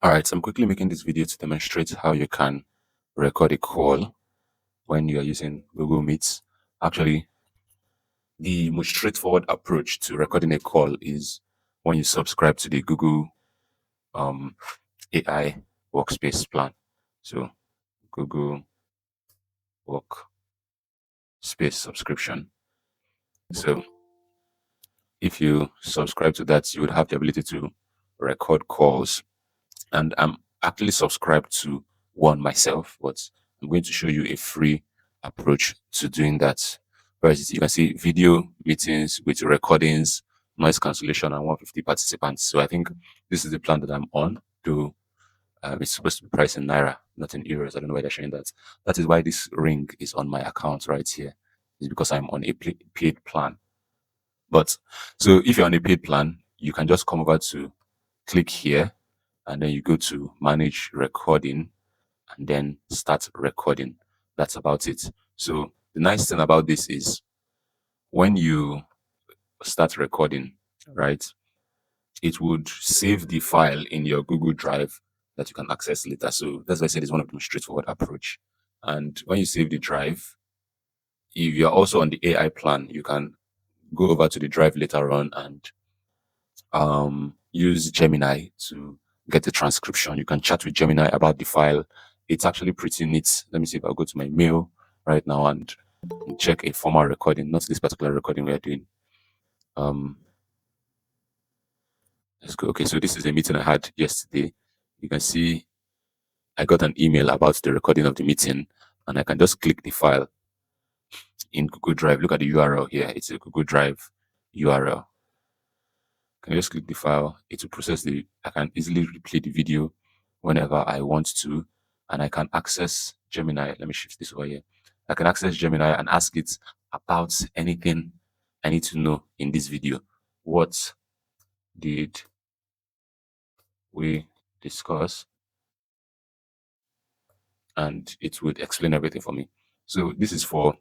Alright, so I'm quickly making this video to demonstrate how you can record a call when you are using Google Meets. Actually, the most straightforward approach to recording a call is when you subscribe to the Google AI Workspace plan. So Google Workspace subscription. So if you subscribe to that, you would have the ability to record calls. And I'm actually subscribed to one myself, but I'm going to show you a free approach to doing that. Whereas you can see video meetings with recordings, noise cancellation, and 150 participants. So I think this is the plan that I'm on. To It's supposed to be priced in naira, not in euros. I don't know why they're showing that. That is why this ring is on my account right here. It's because I'm on a paid plan. But so if you're on a paid plan, you can just come over to click here, and then you go to manage recording and then start recording. That's about it. So the nice thing about this is when you start recording, right, it would save the file in your Google Drive that you can access later. So that's why I said it's one of the most straightforward approach. And when you save the drive, if you're also on the AI plan, you can go over to the drive later on and use Gemini to get the transcription. You can chat with Gemini about the file. It's actually pretty neat. Let me see if I'll go to my mail right now and check a former recording, not this particular recording we are doing. Let's go. Okay, so this is a meeting I had yesterday. You can see I got an email about the recording of the meeting, and I can just click the file in Google Drive. Look at the URL here. It's a Google Drive URL. Can just click the file. It will process I can easily replay the video whenever I want to, and I can access Gemini. Let me shift this over here. I can access Gemini and ask it about anything I need to know in this video. What did we discuss? And it would explain everything for me. So this is for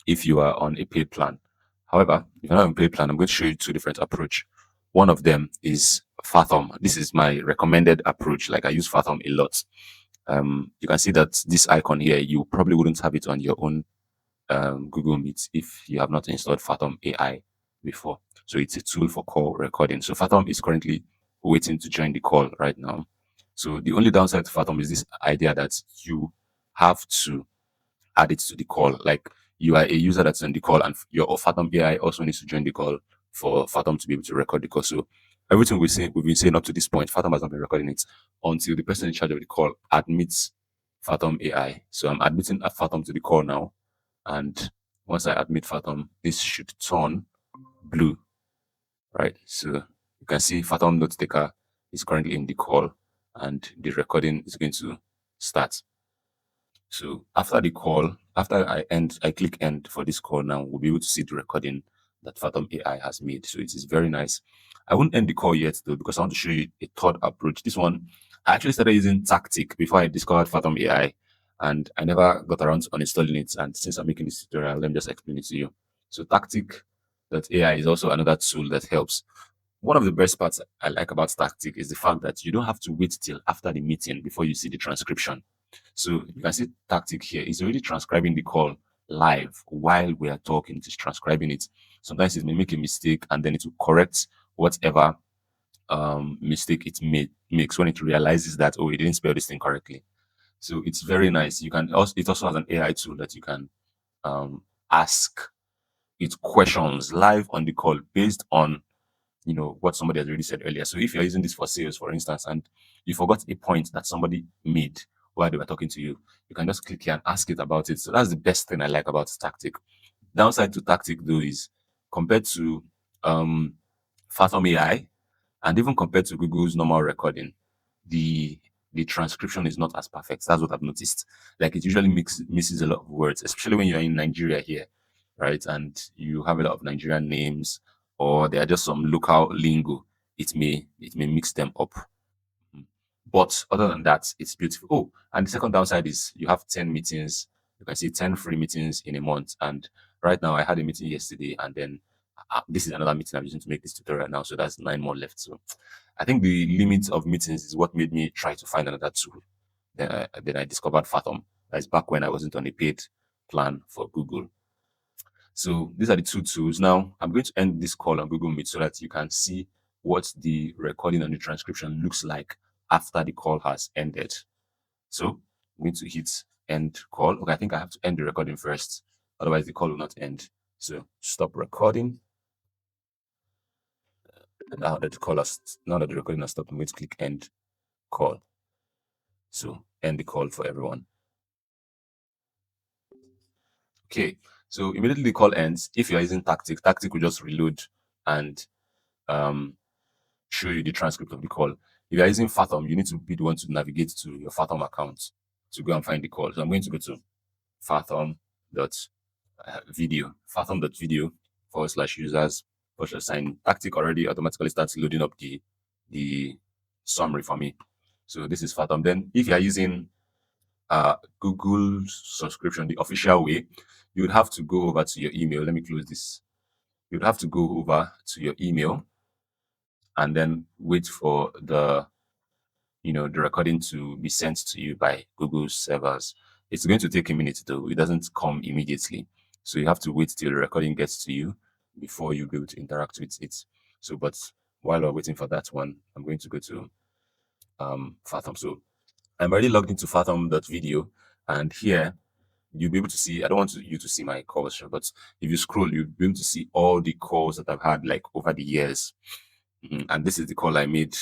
if you are on a paid plan. However, if you're not on a paid plan, I'm going to show you two different approach. One of them is Fathom. This is my recommended approach. Like I use Fathom a lot. You can see that this icon here, you probably wouldn't have it on your own Google Meet if you have not installed Fathom AI before. So it's a tool for call recording. So Fathom is currently waiting to join the call right now. So the only downside to Fathom is this idea that you have to add it to the call. Like you are a user that's on the call, and your Fathom AI also needs to join the call for Fathom to be able to record the call. So everything we've been saying up to this point, Fathom has not been recording it until the person in charge of the call admits Fathom AI. So I'm admitting Fathom to the call now, and once I admit Fathom, this should turn blue, right? So you can see Fathom note taker is currently in the call, and the recording is going to start. So after the call, after I click end for this call now, we'll be able to see the recording that Fathom AI has made. So it is very nice. I won't end the call yet though, because I want to show you a third approach. This one, I actually started using Tactiq before I discovered Fathom AI, and I never got around to uninstalling it. And since I'm making this tutorial, let me just explain it to you. So Tactiq.AI is also another tool that helps. One of the best parts I like about Tactiq is the fact that you don't have to wait till after the meeting before you see the transcription. So you can see Tactiq here is already transcribing the call live while we are talking. It's transcribing it. Sometimes it may make a mistake, and then it will correct whatever mistake it makes when it realizes that, oh, it didn't spell this thing correctly. So it's very nice. It also has an AI tool that you can ask it questions live on the call based on what somebody has already said earlier. So if you're using this for sales, for instance, and you forgot a point that somebody made while they were talking to you, you can just click here and ask it about it. So that's the best thing I like about Tactiq. Downside to Tactiq though is compared to Fathom AI and even compared to Google's normal recording, the transcription is not as perfect. That's what I've noticed. Like it usually misses a lot of words, especially when you're in Nigeria here, right? And you have a lot of Nigerian names, or there are just some local lingo. It may mix them up. But other than that, it's beautiful. Oh, and the second downside is you have 10 meetings. You can see 10 free meetings in a month. And right now I had a meeting yesterday, and then This is another meeting I'm using to make this tutorial now, so that's 9 more left. So I think the limit of meetings is what made me try to find another tool. Then I discovered Fathom. That's back when I wasn't on a paid plan for Google. So these are the two tools. Now I'm going to end this call on Google Meet so that you can see what the recording and the transcription looks like after the call has ended. So I'm going to hit end call. Okay, I think I have to end the recording first, otherwise the call will not end. So stop recording. Now that the recording has stopped, I'm going to click end call. So end the call for everyone. Okay, so immediately the call ends. If you're using Tactiq will just reload and show you the transcript of the call. If you're using Fathom, you need to be the one to navigate to your Fathom account to go and find the call. So I'm going to go to fathom.video, fathom.video/users/sign. Tactiq already automatically starts loading up the summary for me. So this is Fathom. Then if you're using Google subscription the official way, you would have to go over to your email. Let me close this. You'd have to go over to your email and then wait for the recording to be sent to you by Google servers. It's going to take a minute though. It doesn't come immediately. So you have to wait till the recording gets to you before you be able to interact with it. So, but while we're waiting for that one, I'm going to go to Fathom. So I'm already logged into Fathom.video, and here you'll be able to see, I don't want you to see my calls, but if you scroll, you'll be able to see all the calls that I've had like over the years. And this is the call I made,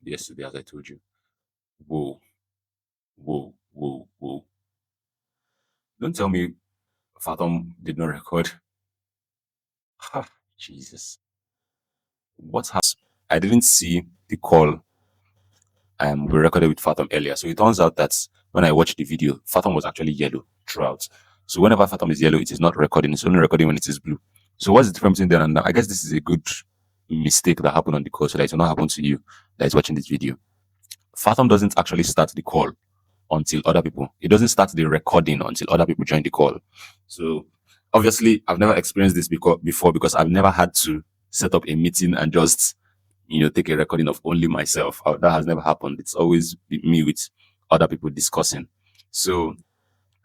yesterday, as I told you. Whoa, whoa, whoa, whoa. Don't tell me Fathom did not record. Ha, Jesus. What happened? I didn't see the call we recorded with Fathom earlier. So it turns out that when I watched the video, Fathom was actually yellow throughout. So whenever Fathom is yellow, it is not recording. It's only recording when it is blue. So what's the difference between then and now? I guess this is a good mistake that happened on the call so that it will not happen to you that is watching this video. Fathom doesn't actually start the call until other people. It doesn't start the recording until other people join the call. So obviously, I've never experienced this before because I've never had to set up a meeting and just take a recording of only myself. That has never happened. It's always been me with other people discussing. So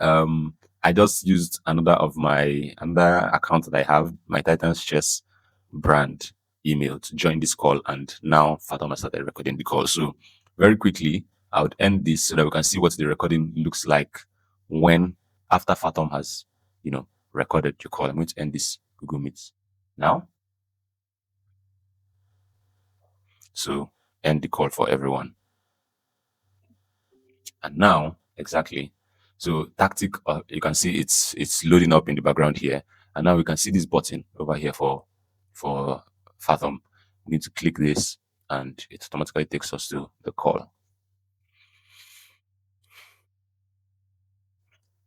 I just used another account that I have, my Titans Chess brand email, to join this call, and now Fathom has started recording the call. So very quickly, I would end this so that we can see what the recording looks like after Fathom has recorded your call. I'm going to end this Google Meet now. So end the call for everyone. And now, exactly. So Tactiq, you can see it's loading up in the background here. And now we can see this button over here for Fathom. We need to click this and it automatically takes us to the call.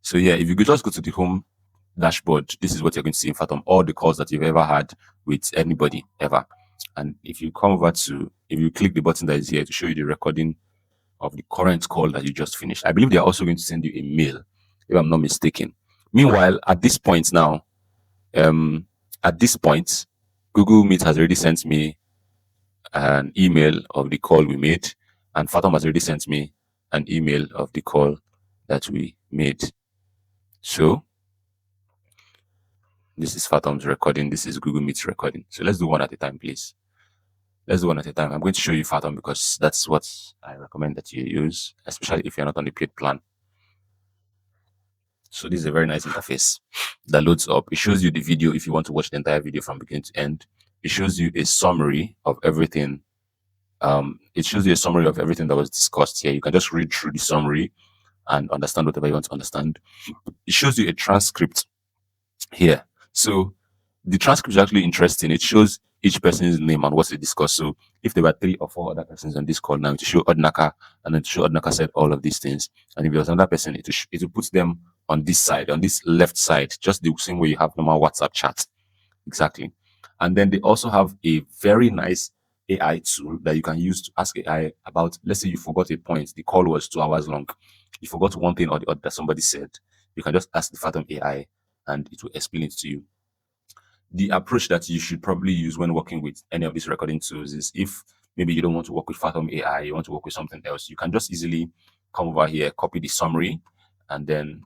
So yeah, if you could just go to the home dashboard, this is what you're going to see in Fathom, all the calls that you've ever had with anybody ever. And if you click the button that is here to show you the recording of the current call that you just finished, I believe they're also going to send you a mail, if I'm not mistaken. Meanwhile, at this point now, Google Meet has already sent me an email of the call we made, and Fathom has already sent me an email of the call that we made. So this is Fathom's recording. This is Google Meet's recording. So let's do one at a time, please. Let's do one at a time. I'm going to show you Fathom because that's what I recommend that you use, especially if you're not on the paid plan. So this is a very nice interface that loads up. It shows you the video if you want to watch the entire video from beginning to end. It shows you a summary of everything. It shows you a summary of everything that was discussed here. You can just read through the summary and understand whatever you want to understand. It shows you a transcript here. So the transcript is actually interesting. It shows each person's name and what they discussed. So if there were 3 or 4 other persons on this call now, to show Odnaka, and then to show Odnaka said all of these things. And if there was another person, it will put them on this side, on this left side, just the same way you have normal WhatsApp chat. Exactly. And then they also have a very nice AI tool that you can use to ask AI about, let's say you forgot a point, the call was 2 hours long. You forgot one thing or the other that somebody said. You can just ask the Fathom AI and it will explain it to you. the approach that you should probably use when working with any of these recording tools is, if maybe you don't want to work with Fathom AI, you want to work with something else, you can just easily come over here, copy the summary, and then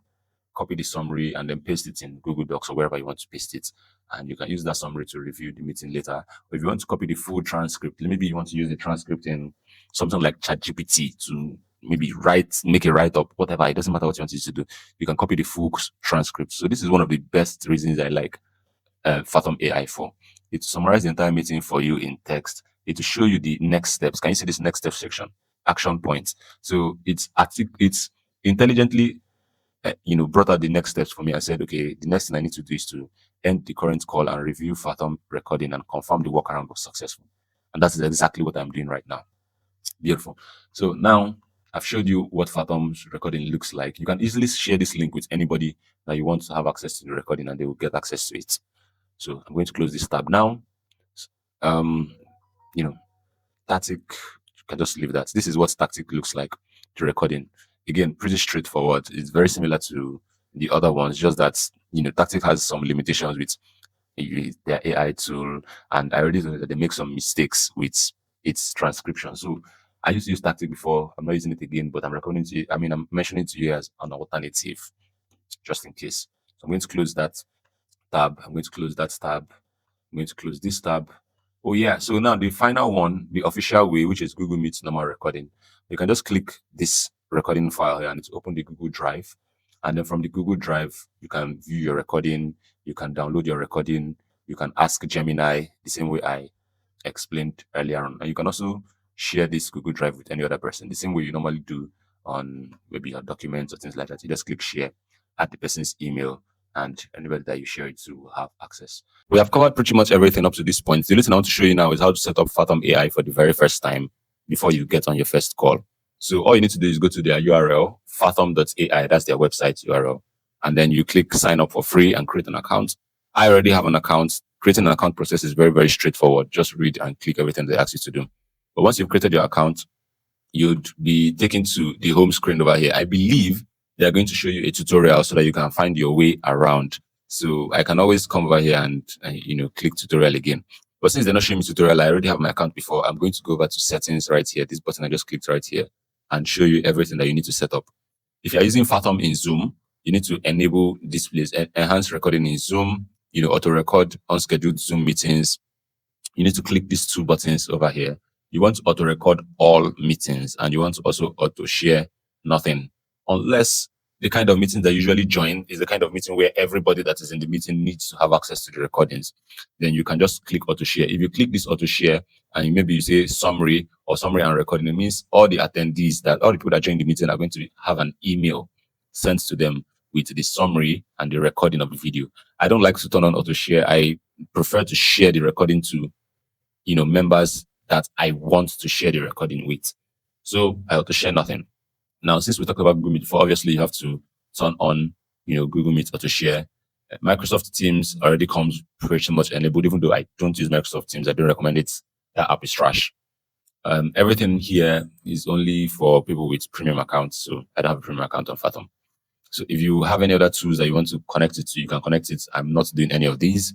paste it in Google Docs or wherever you want to paste it. And you can use that summary to review the meeting later. Or if you want to copy the full transcript, maybe you want to use the transcript in something like ChatGPT to maybe make a write up, whatever. It doesn't matter what you want it to do. You can copy the full transcript. So this is one of the best reasons I like Fathom AI for. It will summarize the entire meeting for you in text. It will show you the next steps. Can you see this next step section? Action points. So it's intelligently brought out the next steps for me. I said, okay, the next thing I need to do is to end the current call and review Fathom recording and confirm the workaround was successful. And that's exactly what I'm doing right now. Beautiful. So now I've showed you what Fathom's recording looks like. You can easily share this link with anybody that you want to have access to the recording, and they will get access to it. So I'm going to close this tab now. You know, Tactiq, you can just leave that. This is what Tactiq looks like, the recording. Again, pretty straightforward. It's very similar to the other ones, just that, Tactiq has some limitations with their AI tool. And I already know that they make some mistakes with its transcription. So I used to use Tactiq before. I'm not using it again, but I'm mentioning to you as an alternative, just in case. So I'm going to close that tab. I'm going to close that tab. I'm going to close this tab. Oh yeah, so now the final one, the official way, which is Google Meet normal recording. You can just click this recording file here and it's open the Google Drive. And then from the Google Drive, you can view your recording, you can download your recording, you can ask Gemini the same way I explained earlier on. And you can also share this Google Drive with any other person, the same way you normally do on maybe your documents or things like that. You just click share, add the person's email, and anybody that you share it to will have access. We have covered pretty much everything up to this point. The only thing I want to show you now is how to set up Fathom AI for the very first time before you get on your first call. So all you need to do is go to their URL, fathom.ai, that's their website URL. And then you click sign up for free and create an account. I already have an account. Creating an account process is very, very straightforward. Just read and click everything they ask you to do. But once you've created your account, you'd be taken to the home screen over here. I believe they're going to show you a tutorial so that you can find your way around. So I can always come over here and click tutorial again. But since they're not showing me tutorial, I already have my account before. I'm going to go over to settings right here. This button I just clicked right here and show you everything that you need to set up. If you're using Fathom in Zoom, you need to enable displays, enhance recording in Zoom, auto record unscheduled Zoom meetings. You need to click these two buttons over here. You want to auto record all meetings and you want to also auto share nothing, unless the kind of meeting that you usually join is the kind of meeting where everybody that is in the meeting needs to have access to the recordings. Then you can just click auto share. If you click this auto share and maybe you say summary or summary and recording, it means all the attendees, all the people that join the meeting are going to have an email sent to them with the summary and the recording of the video. I don't like to turn on auto share. I prefer to share the recording to members that I want to share the recording with. So I auto share nothing. Now, since we talked about Google Meet before, obviously you have to turn on, Google Meet auto share. Microsoft Teams already comes pretty much enabled, even though I don't use Microsoft Teams. I don't recommend it. That app is trash. Everything here is only for people with premium accounts. So I don't have a premium account on Fathom. So if you have any other tools that you want to connect it to, you can connect it. I'm not doing any of these.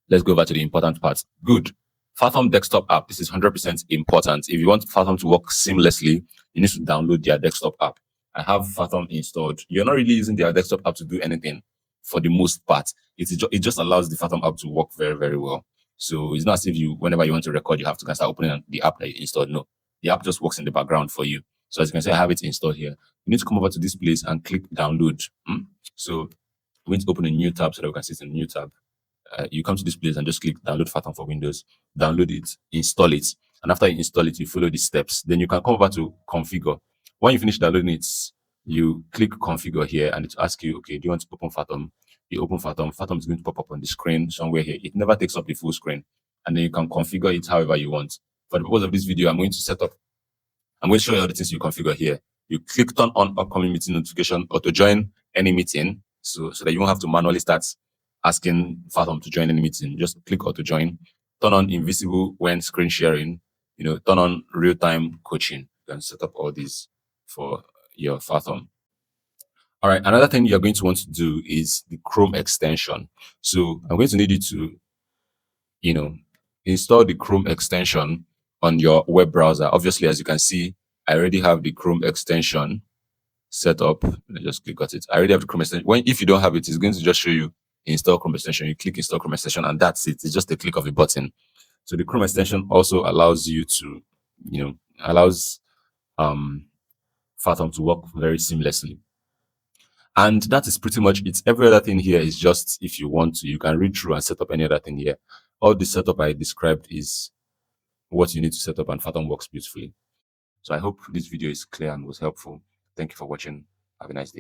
Let's go over to the important parts. Good. Fathom desktop app. This is 100% important. If you want Fathom to work seamlessly, you need to download their desktop app. I have Fathom installed. You're not really using their desktop app to do anything for the most part. It just allows the Fathom app to work very, very well. So it's not as if whenever you want to record, you have to start opening the app that you installed. No, the app just works in the background for you. So as you can see, I have it installed here. You need to come over to this place and click download. So I'm going to open a new tab so that we can see it in a new tab. You come to this place and just click download Fathom for Windows, download it, install it. And after you install it, you follow the steps. Then you can come over to configure. When you finish downloading it, you click configure here and it asks you, okay, do you want to open Fathom? You open Fathom. Fathom is going to pop up on the screen somewhere here. It never takes up the full screen. And then you can configure it however you want. For the purpose of this video, I'm going to show you all the things you configure here. You click turn on upcoming meeting notification or to join any meeting so that you won't have to manually start asking Fathom to join any meeting. Just click auto join. Turn on invisible when screen sharing. Turn on real-time coaching. You can set up all these for your Fathom. All right, another thing you're going to want to do is the Chrome extension. So I'm going to need you to, you know, install the Chrome extension on your web browser. Obviously, as you can see, I already have the Chrome extension set up. Let me just click on it. I already have the Chrome extension. If you don't have it, it's going to just show you install Chrome extension. You click install Chrome extension, and that's it. It's just a click of a button. So the Chrome extension also allows you to, allows um Fathom to work very seamlessly. And that is pretty much it. Every other thing here is just, if you want to, you can read through and set up any other thing here. All the setup I described is what you need to set up, and Fathom works beautifully. So I hope this video is clear and was helpful. Thank you for watching. Have a nice day.